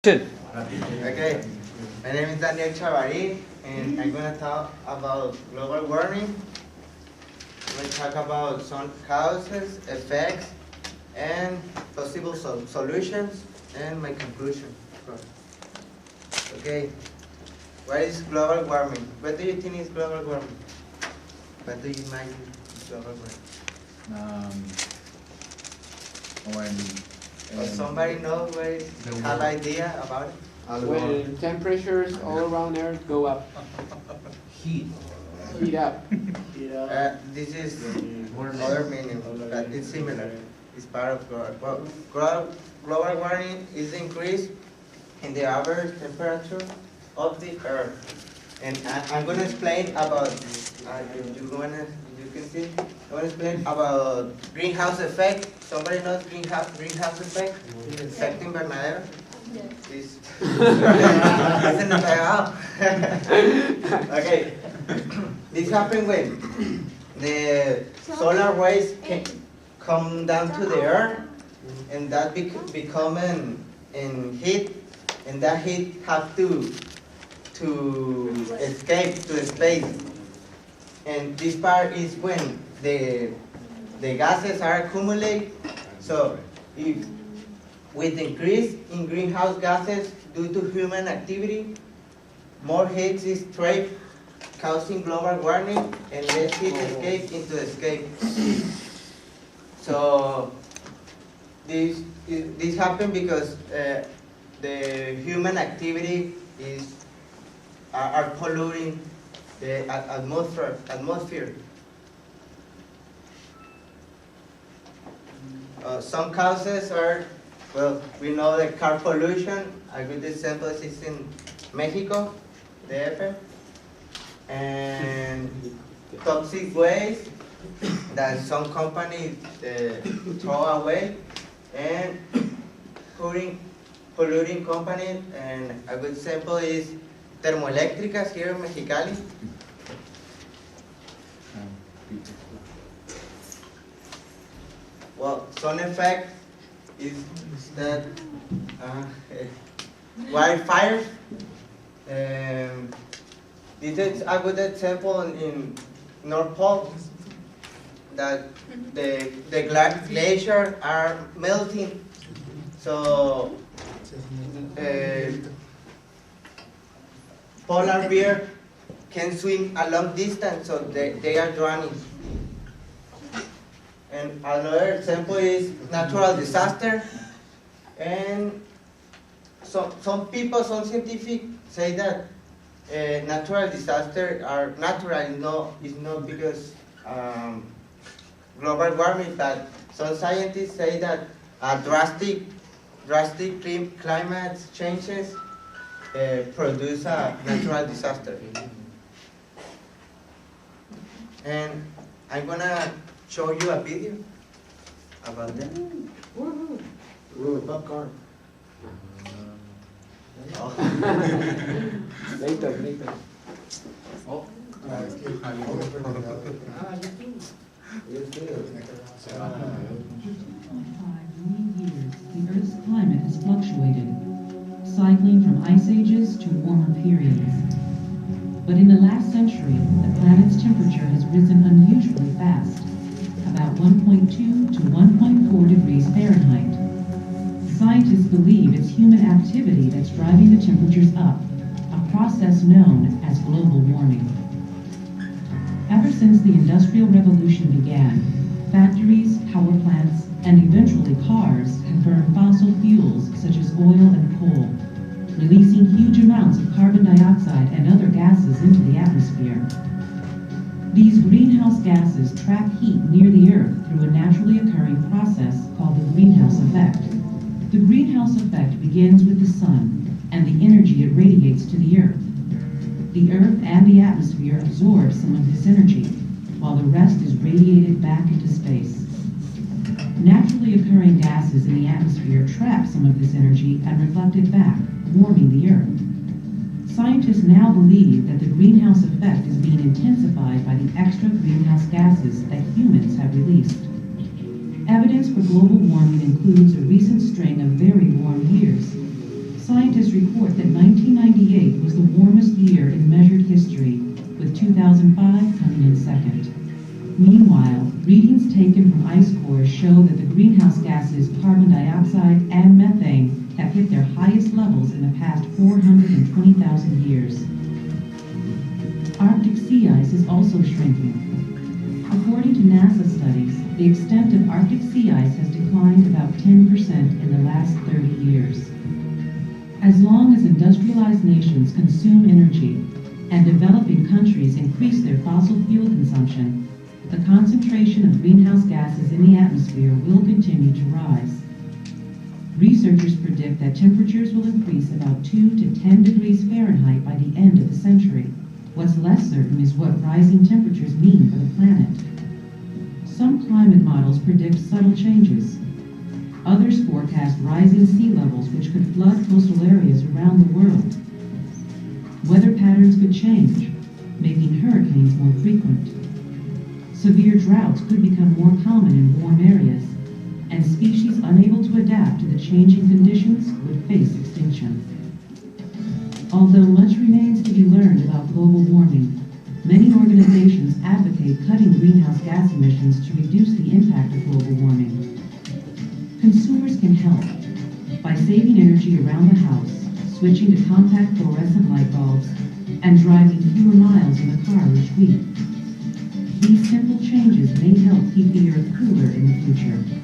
Okay, my name is Chavarin, and I'm going to talk about global warming. I'm going to talk about some causes, effects, and possible solutions, and my conclusion. Okay, what is global warming? What do you think is global warming? What do you imagine is global warming? Does somebody know what is, have idea about it? When temperatures all around Earth go up. Heat. Heat up. This is other meaning, but it's similar. It's part of global warming is the increase in the average temperature of the Earth. And I'm going to explain about, you can see, I'm going to explain about greenhouse effect. Somebody knows greenhouse effect? Efecto invernadero? Yes. Ese no pegado. Okay. This happens when the solar rays can come down to the Earth, and that become in heat, and that heat have to escape to the space. And this part is when the gases are accumulated. So if with increase in greenhouse gases due to human activity, more heat is trapped, causing global warming, and less heat escape into the sky. So this happens because the human activity are polluting the atmosphere. Some causes are, well, we know the car pollution. A good example is in Mexico, DF, and toxic waste that some companies throw away, and polluting companies. And a good example is termoeléctricas here in Mexicali. Well, some effect is that wildfires. This is a good example in North Pole, that the glaciers are melting. So polar bear can swim a long distance, so they are drowning. And another example is natural disaster. And some people, some scientific say that natural disasters are natural. It's not because global warming, but some scientists say that drastic climate changes produce a natural disaster. And I'm gonna show you a video about that. Popcorn. Later. Oh. The Earth's climate has fluctuated, cycling from ice ages to warmer periods. But in the last century, the planet's temperature has risen unusually fast, about 1.2 to 1.4 degrees Fahrenheit. Scientists believe it's human activity that's driving the temperatures up, a process known as global warming. Ever since the Industrial Revolution began, factories, power plants, and eventually cars have burned fossil fuels such as oil and coal, releasing huge amounts of carbon dioxide and other gases into the atmosphere. These greenhouse gases trap heat near the Earth through a naturally occurring process called the greenhouse effect. The greenhouse effect begins with the sun and the energy it radiates to the Earth. The Earth and the atmosphere absorb some of this energy, while the rest is radiated back into space. Naturally occurring gases in the atmosphere trap some of this energy and reflect it back, warming the Earth. Scientists now believe that the greenhouse effect is being intensified by the extra greenhouse gases that humans have released. Evidence for global warming includes a recent string of very warm years. Scientists report that 1998 was the warmest year in measured history, with 2005 coming in second. Meanwhile, readings taken from ice cores show that the greenhouse gases carbon dioxide and methane have hit their highest levels in the past 420,000 years. Arctic sea ice is also shrinking. According to NASA studies, the extent of Arctic sea ice has declined about 10% in the last 30 years. As long as industrialized nations consume energy and developing countries increase their fossil fuel consumption, the concentration of greenhouse gases in the atmosphere will continue to rise. Researchers predict that temperatures will increase about 2 to 10 degrees Fahrenheit by the end of the century. What's less certain is what rising temperatures mean for the planet. Some climate models predict subtle changes. Others forecast rising sea levels which could flood coastal areas around the world. Weather patterns could change, making hurricanes more frequent. Severe droughts could become more common in warm areas, and species unable to adapt to the changing conditions would face extinction. Although much remains to be learned about global warming, many organizations advocate cutting greenhouse gas emissions to reduce the impact of global warming. Consumers can help by saving energy around the house, switching to compact fluorescent light bulbs, and driving fewer miles in the car each week. These simple changes may help keep the Earth cooler in the future.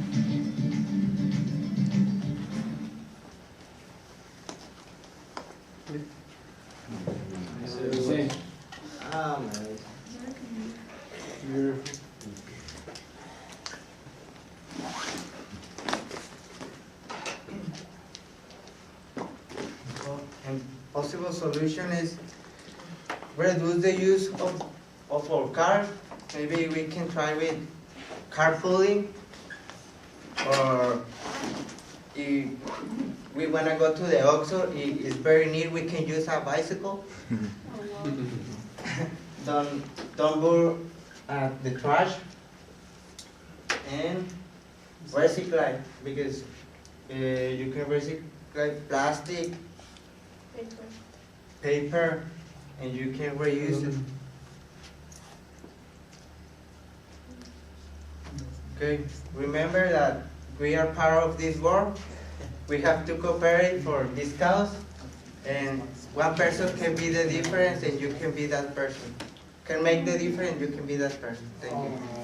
And possible solution is reduce the use of our car. Maybe we can try with carpooling, or if we want to go to the Oxford, it's very near, we can use a bicycle. don't burn the trash, and recycle, because you can recycle plastic, paper, and you can reuse it. Okay, remember that we are part of this world. We have to cooperate for this cause, and one person can be the difference, and you can be that person. Can make the difference, you can be that person. Thank you.